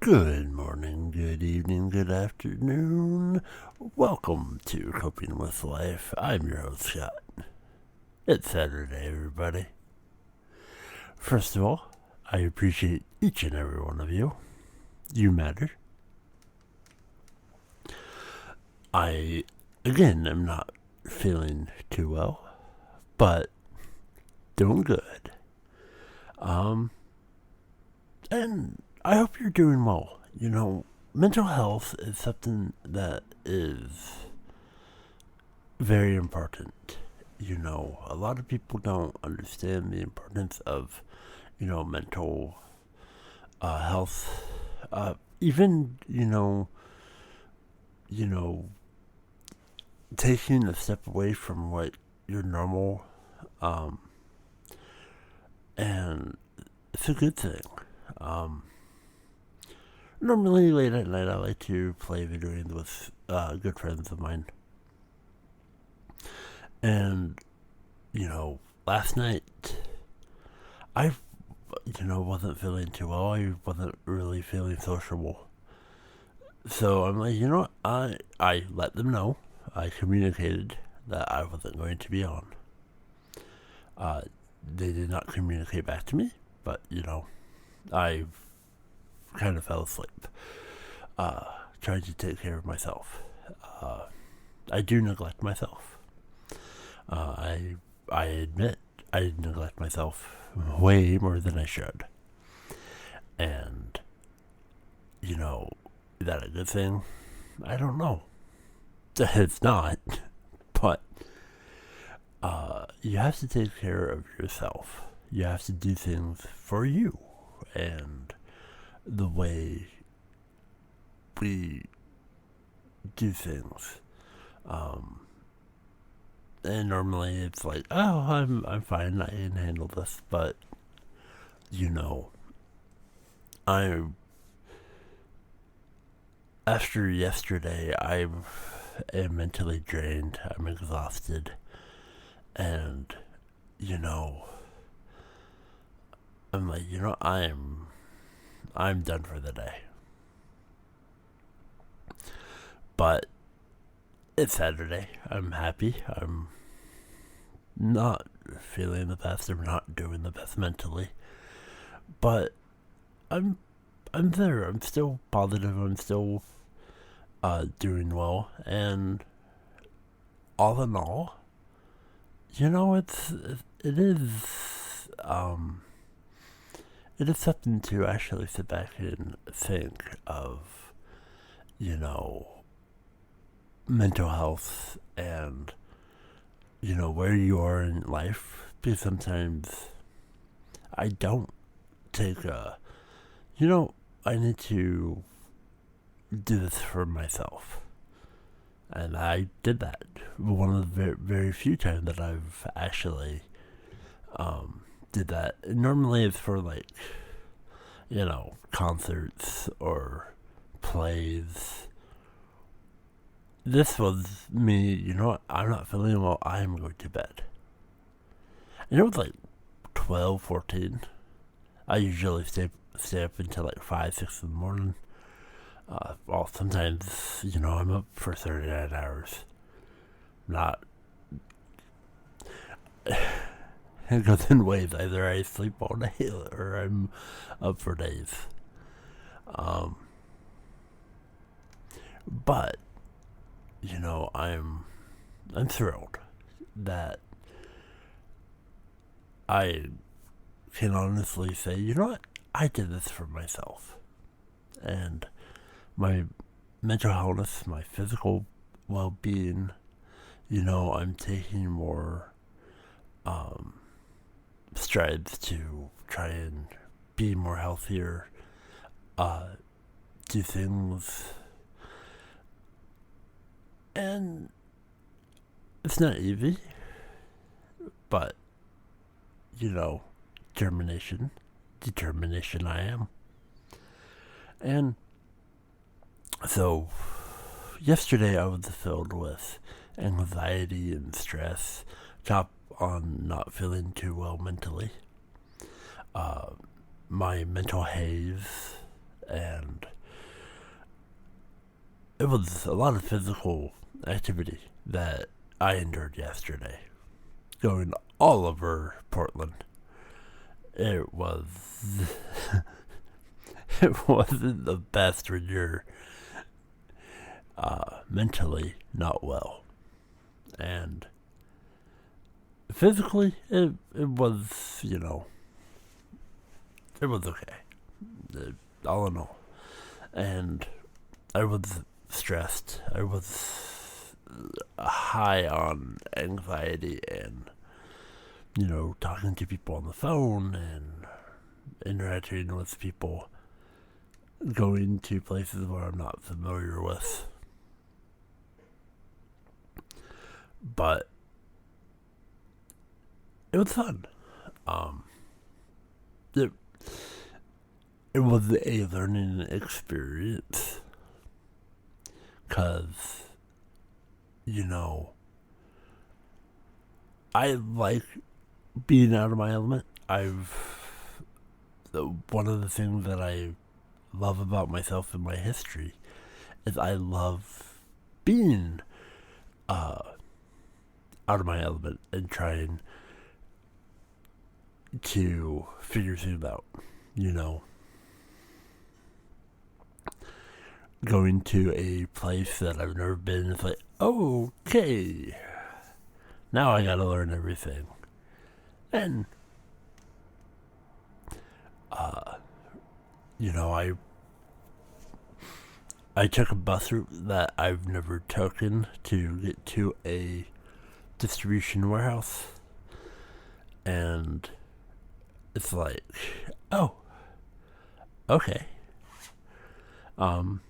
Good morning, good evening, good afternoon. Welcome to Coping with Life. I'm your host, Scott. It's Saturday, everybody. First of all, I appreciate each and every one of you. You matter. I, again, am not feeling too well, but doing good. And I hope you're doing well. Mental health is something that is very important. A lot of people don't understand the importance of, mental health. Even, taking a step away from what your normal, and it's a good thing. Normally late at night I like to play video games with good friends of mine. And, last night I, wasn't feeling too well. I wasn't really feeling sociable. So I'm like, what? I let them know. I communicated that I wasn't going to be on. They did not communicate back to me, but, I kind of fell asleep, trying to take care of myself. I do neglect myself. I admit I neglect myself way more than I should. And, is that a good thing? I don't know. It's not, but you have to take care of yourself. You have to do things for you. And the way we do things. And normally it's like, oh, I'm fine, I can handle this, but after yesterday I am mentally drained, I'm exhausted, and I'm like, I'm done for the day. But it's Saturday. I'm happy. I'm not feeling the best. I'm not doing the best mentally. But I'm there. I'm still positive. I'm still doing well. And all in all, it is something to actually sit back and think of, mental health and, where you are in life. Because sometimes I don't take I need to do this for myself. And I did that. One of the very, very few times that I've actually did that. Normally it's for concerts or plays. This was me, I'm not feeling well, I'm going to bed. And it was like 12, 14. I usually stay up until 5, 6 in the morning. Well, sometimes, I'm up for 39 hours. Not... It goes in waves. Either I sleep all day or I'm up for days. But I'm thrilled that I can honestly say, what? I did this for myself. And my mental health, my physical well-being, I'm taking more strides to try and be more healthier, do things, and it's not easy, but determination I am. And so yesterday I was filled with anxiety and stress, top on not feeling too well mentally. My mental haze and it was a lot of physical activity that I endured yesterday. Going all over Portland. It was. It wasn't the best when you're mentally not well. And physically, it was, it was okay. All in all. And I was stressed. I was high on anxiety and, talking to people on the phone and interacting with people, going to places where I'm not familiar with. But it was fun. It was a learning experience. 'Cause, I like being out of my element. One of the things that I love about myself and my history is I love being out of my element and trying to figure things out, Going to a place that I've never been, it's like, okay, now I gotta learn everything. And, I took a bus route that I've never taken to get to a distribution warehouse. And it's like, oh, okay. And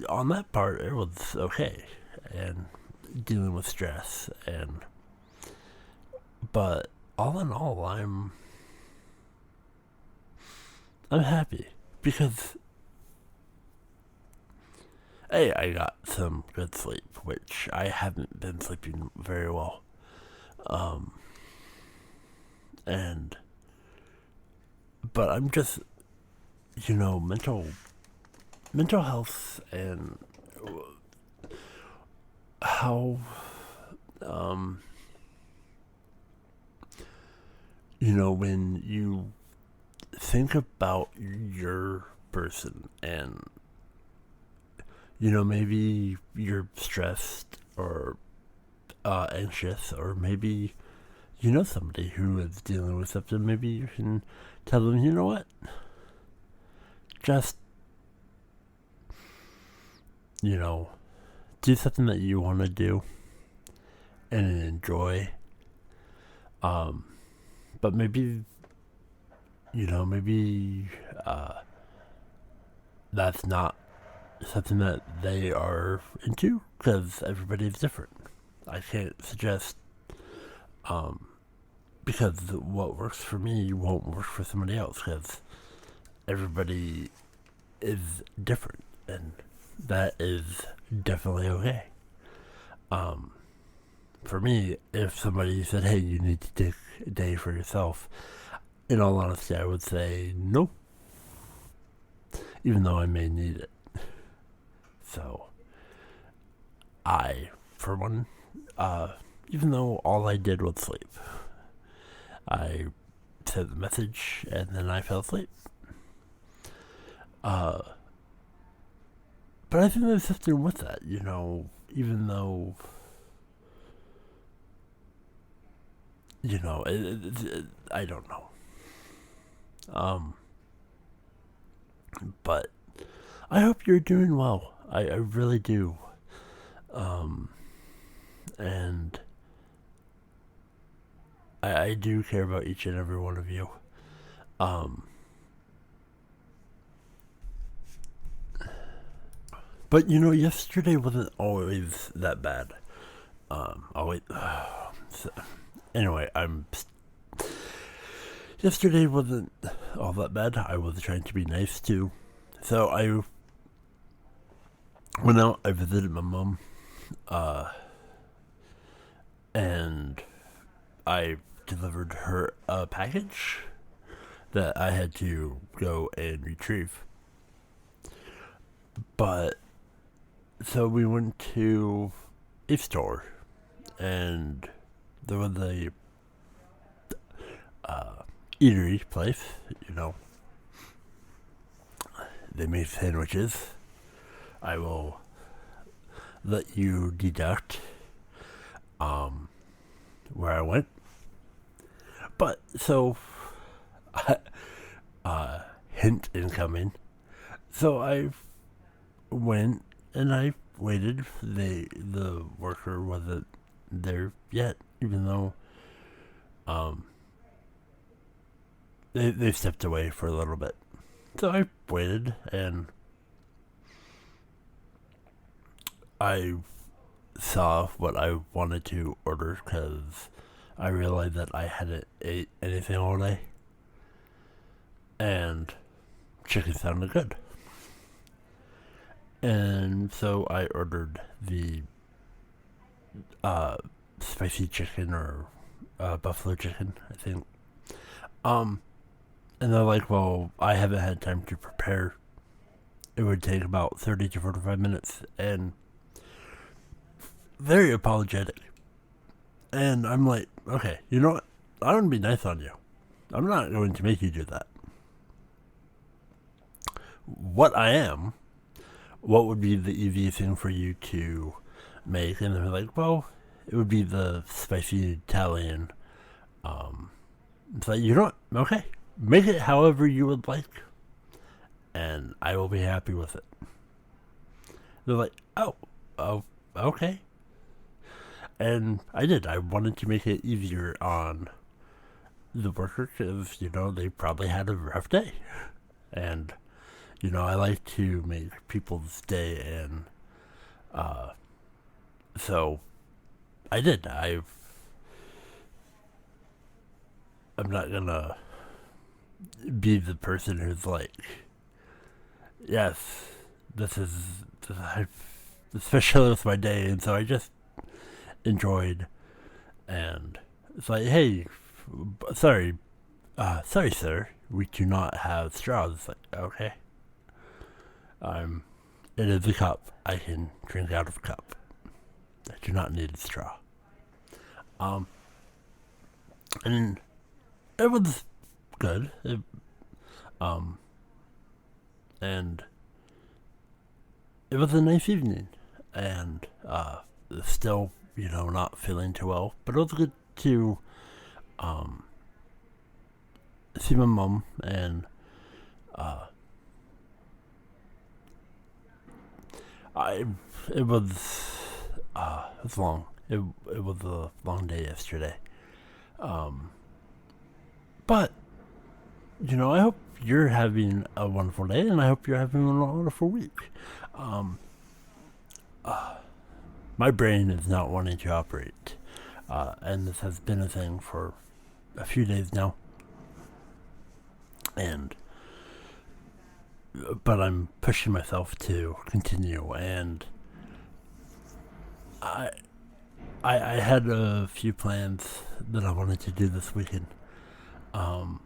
on that part, it was okay. And dealing with stress. But all in all, I'm happy. Because, hey, I got some good sleep, which I haven't been sleeping very well. But I'm just, mental health and how, when you think about your person and, maybe you're stressed or anxious, or maybe somebody who is dealing with something, maybe you can tell them, you know what? Just, do something that you want to do and enjoy. But maybe, that's not something that they are into, because everybody's different. I can't suggest, because what works for me won't work for somebody else, because everybody is different, and that is definitely okay. For me, if somebody said, hey, you need to take a day for yourself, in all honesty, I would say no, even though I may need it. So, for one, even though all I did was sleep, I sent the message and then I fell asleep. But I think there's something with that, even though, I don't know. But I hope you're doing well. I really do. And I do care about each and every one of you. But yesterday wasn't always that bad. Wait. Anyway, yesterday wasn't all that bad. I was trying to be nice too. So I went out, I visited my mom, and I delivered her a package that I had to go and retrieve. But so we went to a store, and there was a eatery place. You know, they made sandwiches. I will let you deduct where I went. But so, hint incoming. So I went and I waited. The worker wasn't there yet, even though they stepped away for a little bit. So I waited, and I saw what I wanted to order because I realized that I hadn't ate anything all day, and chicken sounded good. And so I ordered the spicy chicken, or buffalo chicken, I think. And they're like, well, I haven't had time to prepare. It would take about 30 to 45 minutes, and very apologetic. And I'm like, okay, you know what? I want to be nice on you. I'm not going to make you do that. What would be the easiest thing for you to make? And they're like, well, it would be the spicy Italian. It's like, you know what? Okay, make it however you would like, and I will be happy with it. They're like, oh, okay. And I did. I wanted to make it easier on the worker because, they probably had a rough day. And, I like to make people's day, and so I did. I'm not gonna be the person who's like, yes, this is especially with my day, and so I just enjoyed, and it's like, hey, sorry, sir, we do not have straws. It's like, okay, it is a cup. I can drink out of a cup. I do not need a straw. And it was good. And it was a nice evening, and still, not feeling too well, but it was good to see my mom, and it was long. It was a long day yesterday. But I hope you're having a wonderful day, and I hope you're having a wonderful week. My brain is not wanting to operate, and this has been a thing for a few days now. But I'm pushing myself to continue, and I had a few plans that I wanted to do this weekend, but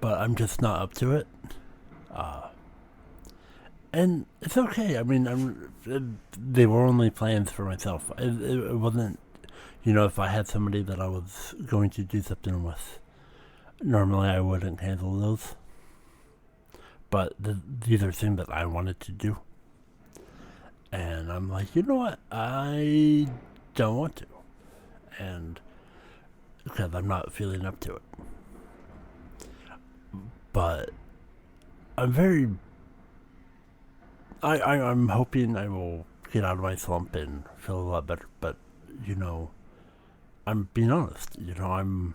I'm just not up to it. And it's okay. I mean, they were only plans for myself. It wasn't, if I had somebody that I was going to do something with, normally I wouldn't cancel those. But these are things that I wanted to do. And I'm like, you know what? I don't want to. And because I'm not feeling up to it. But I'm hoping I will get out of my slump and feel a lot better. But, I'm being honest. I'm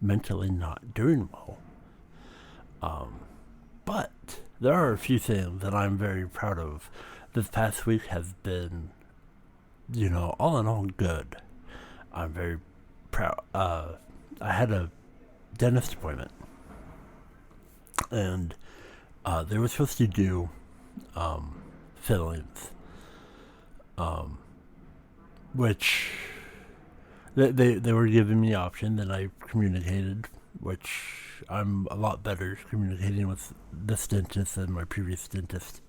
mentally not doing well. But there are a few things that I'm very proud of. This past week has been, all in all good. I'm very proud. I had a dentist appointment, and they were supposed to do fillings, which they were giving me options, and I communicated, which I'm a lot better communicating with this dentist than my previous dentist,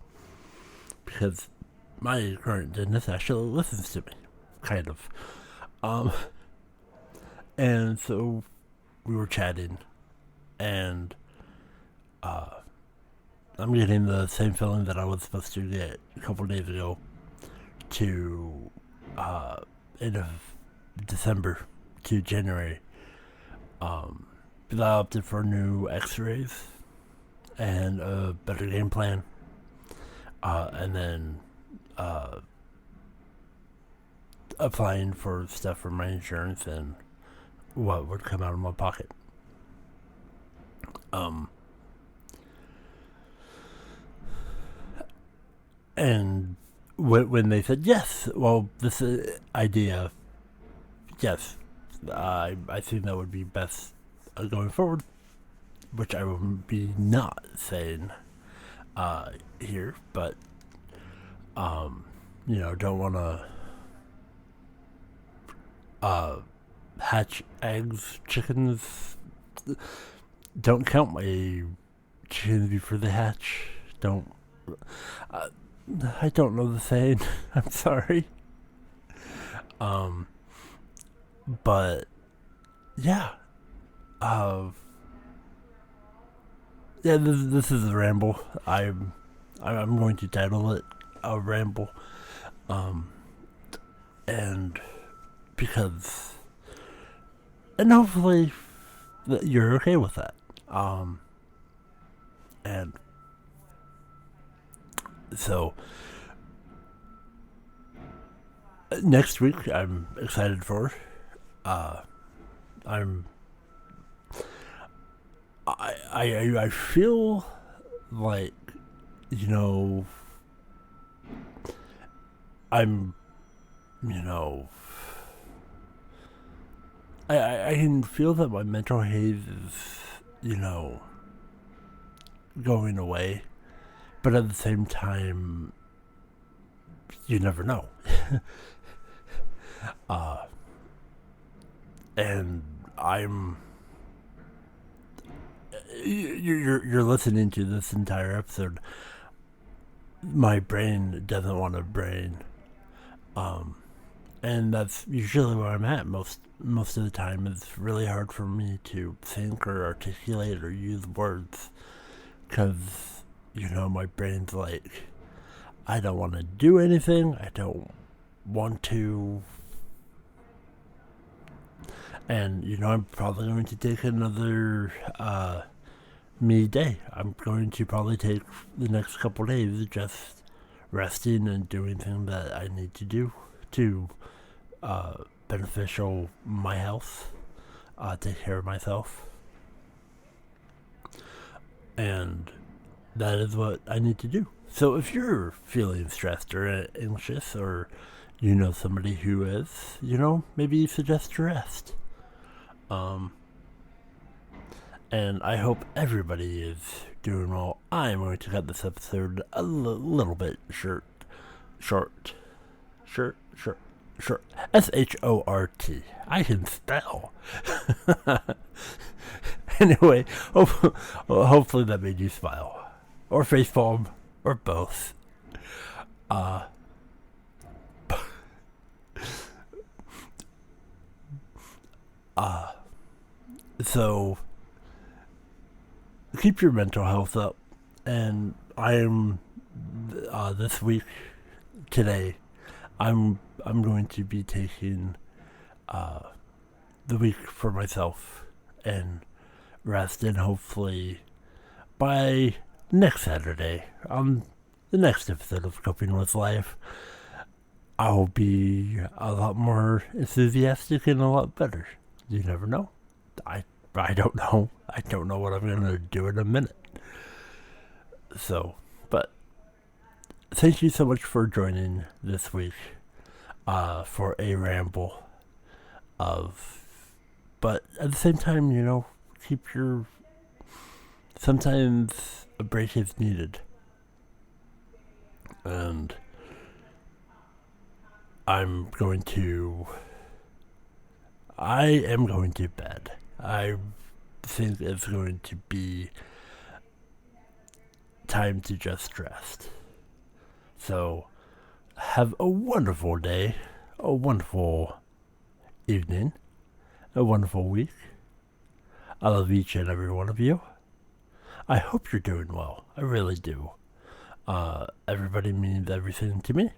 because my current dentist actually listens to me, kind of. Um, and so we were chatting, and I'm getting the same feeling that I was supposed to get a couple days ago to end of December to January. Because I opted for new x-rays and a better game plan. And then applying for stuff for my insurance and what would come out of my pocket. And when they said yes, well, this idea, yes, I think that would be best going forward, which I will be not saying here, but don't want to hatch eggs, chickens. Don't count my chickens before they hatch. Don't. I don't know the saying. I'm sorry. But yeah. This is a ramble. I'm going to title it a ramble. And because, and hopefully you're okay with that. And so next week I'm excited for. I feel like, I'm, I can feel that my mental haze is, going away. But at the same time, you never know. And you're listening to this entire episode. My brain doesn't want to brain. And that's usually where I'm at most of the time. It's really hard for me to think or articulate or use words. Because, my brain's like, I don't want to do anything. I don't want to. And, I'm probably going to take another me day. I'm going to probably take the next couple days just resting and doing things that I need to do to beneficial my health, take care of myself. And that is what I need to do. So if you're feeling stressed or anxious, or somebody who is, maybe suggest rest. And I hope everybody is doing well. I'm going to cut this episode a little bit short. Short. SHORT. I can spell. Anyway, hopefully that made you smile. Or facepalm. Or both. So keep your mental health up. And I'm this week, today, I'm going to be taking the week for myself and rest, and hopefully by next Saturday, on the next episode of Coping with Life, I'll be a lot more enthusiastic and a lot better. You never know. I don't know. I don't know what I'm going to do in a minute. So, but thank you so much for joining this week for a ramble but at the same time, sometimes a break is needed. And I am going to bed. I think it's going to be time to just rest. So have a wonderful day, a wonderful evening, a wonderful week. I love each and every one of you. I hope you're doing well. I really do. Everybody means everything to me.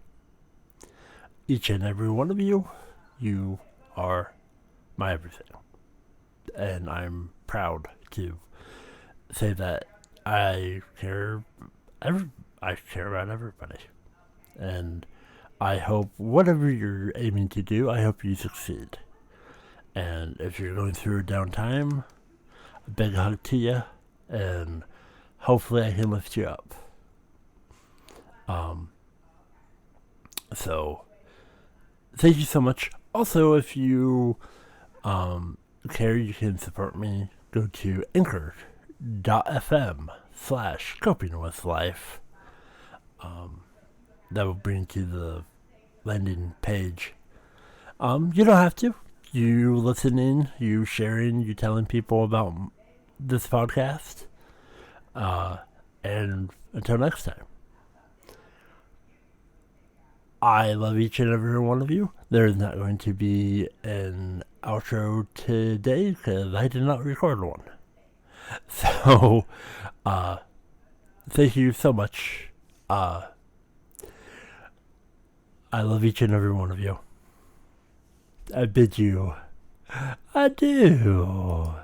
Each and every one of you, you are my everything. And I'm proud to say that I care about everybody. And I hope whatever you're aiming to do, I hope you succeed. And if you're going through a down time, a big hug to you, and hopefully I can lift you up. So thank you so much. Also, if you care, you can support me. Go to anchor.fm/copingwithlife. That will bring you to the landing page. You don't have to. You listening, you sharing, you telling people about this podcast. And until next time. I love each and every one of you. There's not going to be an outro today because I did not record one. So, thank you so much. I love each and every one of you. I bid you adieu.